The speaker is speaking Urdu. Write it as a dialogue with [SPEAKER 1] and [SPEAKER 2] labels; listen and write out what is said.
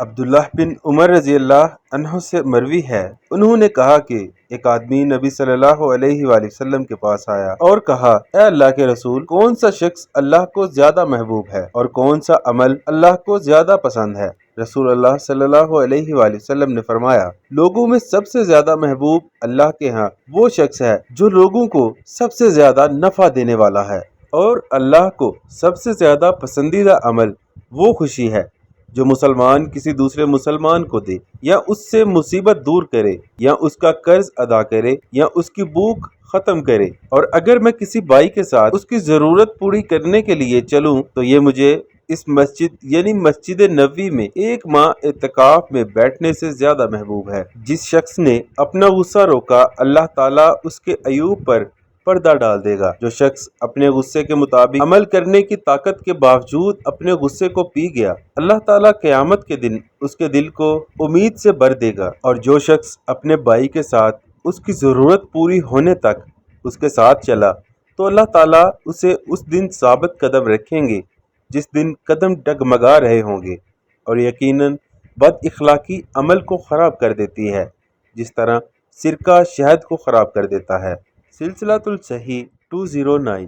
[SPEAKER 1] عبداللہ بن عمر رضی اللہ عنہ سے مروی ہے، انہوں نے کہا کہ ایک آدمی نبی صلی اللہ علیہ وآلہ وسلم کے پاس آیا اور کہا، اے اللہ کے رسول، کون سا شخص اللہ کو زیادہ محبوب ہے اور کون سا عمل اللہ کو زیادہ پسند ہے؟ رسول اللہ صلی اللہ علیہ وآلہ وسلم نے فرمایا، لوگوں میں سب سے زیادہ محبوب اللہ کے ہاں وہ شخص ہے جو لوگوں کو سب سے زیادہ نفع دینے والا ہے، اور اللہ کو سب سے زیادہ پسندیدہ عمل وہ خوشی ہے جو مسلمان کسی دوسرے مسلمان کو دے، یا اس سے مصیبت دور کرے، یا اس کا قرض ادا کرے، یا اس کی بھوک ختم کرے۔ اور اگر میں کسی بھائی کے ساتھ اس کی ضرورت پوری کرنے کے لیے چلوں تو یہ مجھے اس مسجد یعنی مسجد نبوی میں 1 ماہ اعتکاف میں بیٹھنے سے زیادہ محبوب ہے۔ جس شخص نے اپنا غصہ روکا، اللہ تعالیٰ اس کے عیوب پر پردہ ڈال دے گا۔ جو شخص اپنے غصے کے مطابق عمل کرنے کی طاقت کے باوجود اپنے غصے کو پی گیا، اللہ تعالیٰ قیامت کے دن اس کے دل کو امید سے بھر دے گا۔ اور جو شخص اپنے بھائی کے ساتھ اس کی ضرورت پوری ہونے تک اس کے ساتھ چلا تو اللہ تعالیٰ اسے اس دن ثابت قدم رکھیں گے جس دن قدم ڈگمگا رہے ہوں گے۔ اور یقیناً بد اخلاقی عمل کو خراب کر دیتی ہے، جس طرح سرکہ شہد کو خراب کر دیتا ہے۔ سلسلہ الصحیح 209